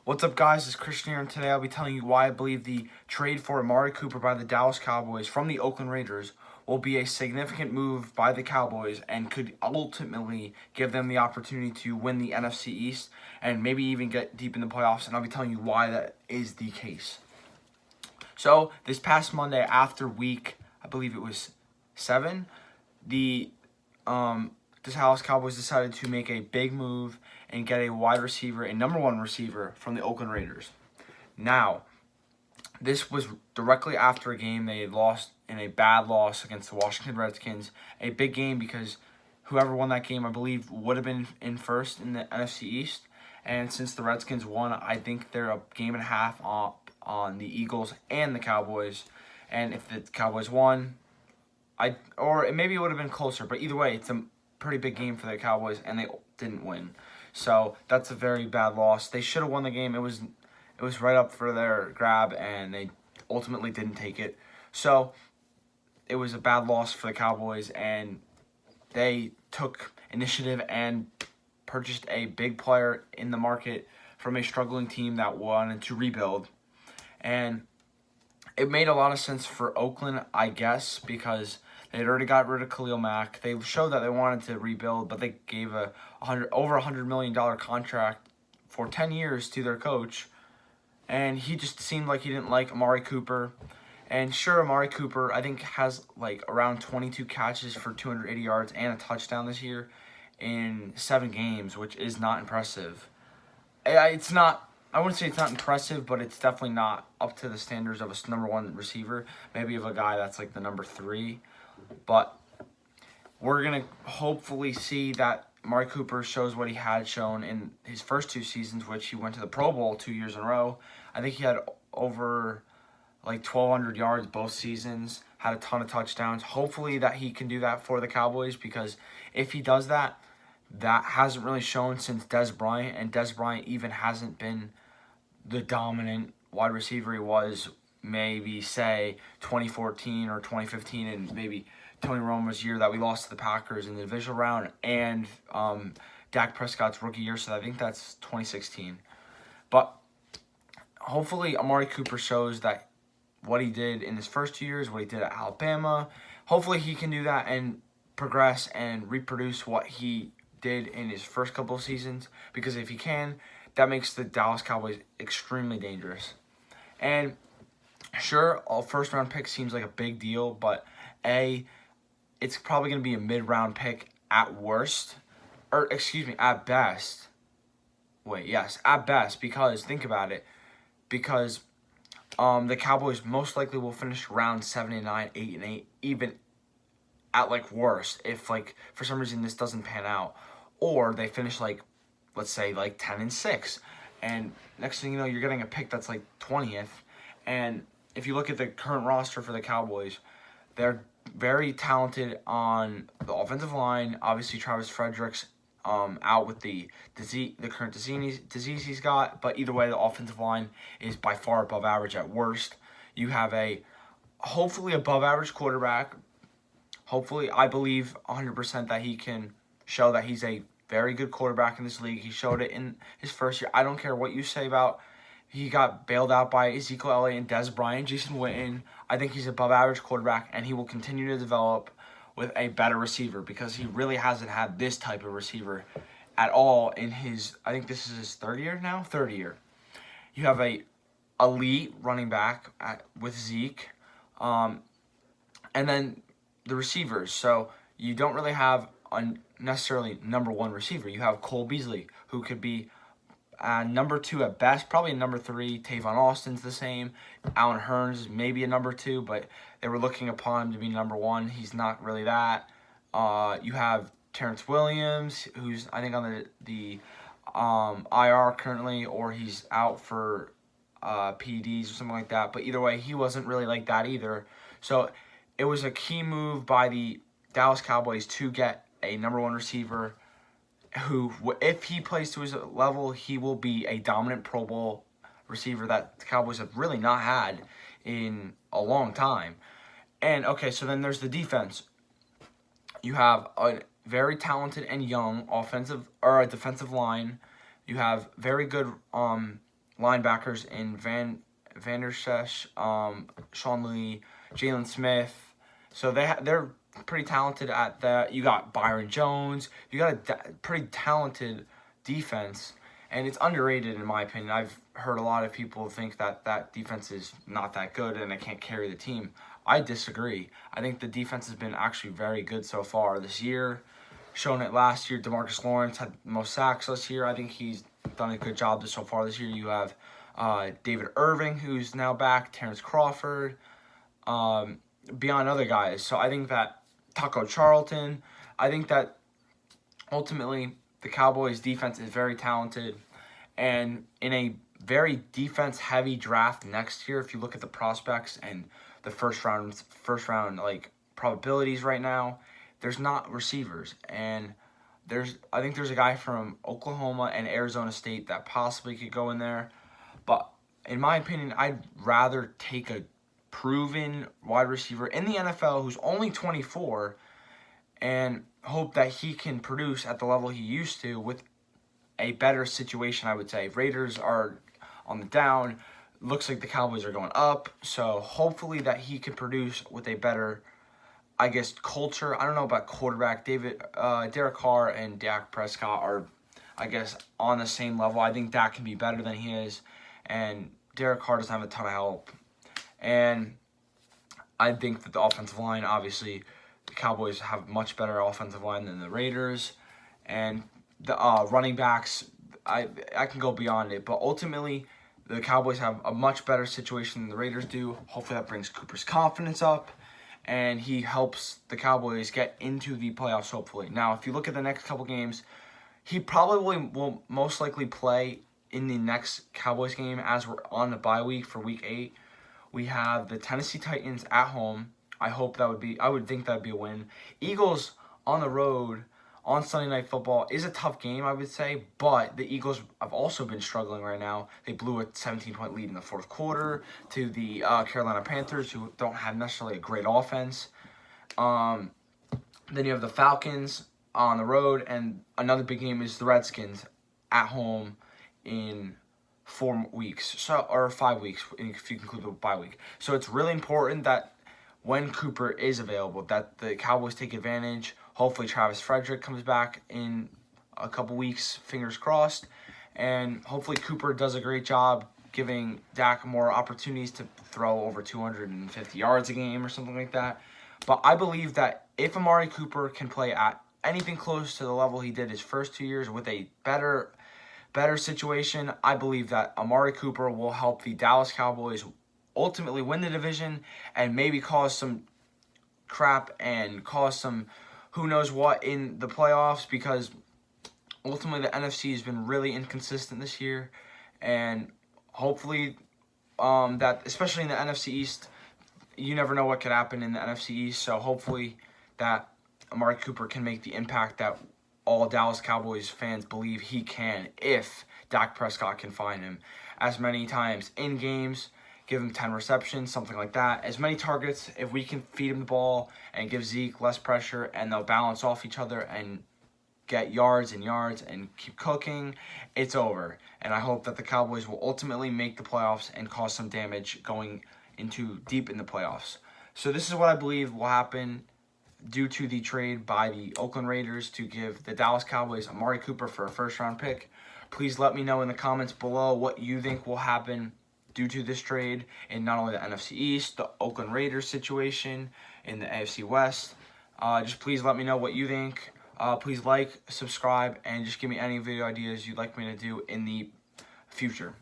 What's up, guys? It's Christian here, and today I'll be telling you why I believe the trade for Amari Cooper by the Dallas Cowboys from the Oakland Raiders will be a significant move by the Cowboys and could ultimately give them the opportunity to win the NFC East and maybe even get deep in the playoffs, and I'll be telling you why that is the case. So, this past Monday after week, I believe it was 7, the Dallas Cowboys decided to make a big move and get a wide receiver, a number one receiver from the Oakland Raiders. Now, this was directly after a game they had lost in a bad loss against the Washington Redskins. A big game because whoever won that game, I believe, would have been in first in the NFC East. And since the Redskins won, I think they're a game and a half on the Eagles and the Cowboys. And if the Cowboys won, maybe it would have been closer. But either way, it's a pretty big game for the Cowboys, and they didn't win. So that's a very bad loss. They should have won the game. It was right up for their grab, and they ultimately didn't take it. So it was a bad loss for the Cowboys, and they took initiative and purchased a big player in the market from a struggling team that wanted to rebuild. And it made a lot of sense for Oakland, I guess, because they had already got rid of Khalil Mack. They showed that they wanted to rebuild, but they gave over $100 million contract for 10 years to their coach. And he just seemed like he didn't like Amari Cooper. And sure, Amari Cooper, I think, has like around 22 catches for 280 yards and a touchdown this year in 7 games, which is not impressive. It's not. I wouldn't say it's not impressive, but it's definitely not up to the standards of a number one receiver. Maybe of a guy that's like the number 3. But we're going to hopefully see that Amari Cooper shows what he had shown in his first 2 seasons, which he went to the Pro Bowl 2 years in a row. I think he had over like 1,200 yards both seasons, had a ton of touchdowns. Hopefully that he can do that for the Cowboys, because if he does that, that hasn't really shown since Dez Bryant, and Dez Bryant even hasn't been the dominant wide receiver he was maybe, say, 2014 or 2015, and maybe Tony Romo's year that we lost to the Packers in the divisional round, and Dak Prescott's rookie year, so I think that's 2016. But hopefully Amari Cooper shows that what he did in his first 2 years, what he did at Alabama, hopefully he can do that and progress and reproduce what he did in his first couple of seasons, because if he can, that makes the Dallas Cowboys extremely dangerous. And sure, a first-round pick seems like a big deal, but it's probably going to be a mid-round pick at worst. At best. At best, because think about it. Because the Cowboys most likely will finish around 7-9, 8-8, even at like worst, if like for some reason this doesn't pan out, or they finish like, let's say, like 10-6, and next thing you know, you're getting a pick that's like 20th. And if you look at the current roster for the Cowboys, they're very talented on the offensive line. Obviously, Travis Frederick's out with the current disease he's got, but either way, the offensive line is by far above average at worst. You have a hopefully above average quarterback. Hopefully, I believe 100% that he can show that he's a very good quarterback in this league. He showed it in his first year. I don't care what you say about he got bailed out by Ezekiel Elliott and Dez Bryant, Jason Witten. I think he's above average quarterback, and he will continue to develop with a better receiver, because he really hasn't had this type of receiver at all in his, I think this is his third year. You have a elite running back with Zeke, and then the receivers. So you don't really have a necessarily number 1 receiver. You have Cole Beasley, who could be number 2 at best, probably a number 3. Tavon Austin's the same. Allen Hurns is maybe a number 2, but they were looking upon him to be number 1. He's not really that. You have Terrence Williams, who's I think on the IR currently, or he's out for PEDs or something like that. But either way, he wasn't really like that either. So it was a key move by the Dallas Cowboys to get a number 1 receiver who, if he plays to his level, he will be a dominant Pro Bowl receiver that the Cowboys have really not had in a long time. And, okay, so then there's the defense. You have a very talented and young defensive line. You have very good linebackers in Van Der Esch, Sean Lee, Jalen Smith. So they're pretty talented at that. You got Byron Jones. You got a pretty talented defense, and it's underrated in my opinion. I've heard a lot of people think that that defense is not that good and it can't carry the team. I disagree. I think the defense has been actually very good so far this year. Shown it last year. DeMarcus Lawrence had the most sacks this year. I think he's done a good job so far this year. You have David Irving, who's now back, Terrence Crawford, beyond other guys. So I think that Taco Charlton, I think that ultimately the Cowboys defense is very talented, and in a very defense-heavy draft next year, if you look at the prospects and the first round like probabilities right now, there's not receivers, and I think there's a guy from Oklahoma and Arizona State that possibly could go in there, but in my opinion, I'd rather take a proven wide receiver in the NFL who's only 24 and hope that he can produce at the level he used to with a better situation, I would say. Raiders are on the down. Looks like the Cowboys are going up. So hopefully that he can produce with a better, I guess, culture. I don't know about quarterback. Derek Carr and Dak Prescott are, I guess, on the same level. I think Dak can be better than he is. And Derek Carr doesn't have a ton of help. And I think that the offensive line, obviously, the Cowboys have much better offensive line than the Raiders. And the running backs, I can go beyond it. But ultimately, the Cowboys have a much better situation than the Raiders do. Hopefully that brings Cooper's confidence up, and he helps the Cowboys get into the playoffs, hopefully. Now, if you look at the next couple games, he probably will most likely play in the next Cowboys game as we're on the bye week for Week 8. We have the Tennessee Titans at home. I would think that would be a win. Eagles on the road on Sunday Night Football is a tough game, I would say, but the Eagles have also been struggling right now. They blew a 17-point lead in the fourth quarter to the Carolina Panthers, who don't have necessarily a great offense. Then you have the Falcons on the road, and another big game is the Redskins at home in 4 weeks, or 5 weeks, if you include the bye week. So it's really important that when Cooper is available, that the Cowboys take advantage. Hopefully Travis Frederick comes back in a couple weeks, fingers crossed. And hopefully Cooper does a great job giving Dak more opportunities to throw over 250 yards a game or something like that. But I believe that if Amari Cooper can play at anything close to the level he did his first 2 years with a better situation, I believe that Amari Cooper will help the Dallas Cowboys ultimately win the division and maybe cause some crap and cause some who knows what in the playoffs, because ultimately the NFC has been really inconsistent this year, and hopefully that, especially in the NFC East, you never know what could happen in the NFC East, so hopefully that Amari Cooper can make the impact that all Dallas Cowboys fans believe he can if Dak Prescott can find him as many times in games. Give him 10 receptions, something like that. As many targets, if we can feed him the ball and give Zeke less pressure and they'll balance off each other and get yards and yards and keep cooking, it's over. And I hope that the Cowboys will ultimately make the playoffs and cause some damage going into deep in the playoffs. So this is what I believe will happen due to the trade by the Oakland Raiders to give the Dallas Cowboys Amari Cooper for a first-round pick. Please let me know in the comments below what you think will happen due to this trade in not only the NFC East, the Oakland Raiders situation, in the AFC West. Just please let me know what you think. Please like, subscribe, and just give me any video ideas you'd like me to do in the future.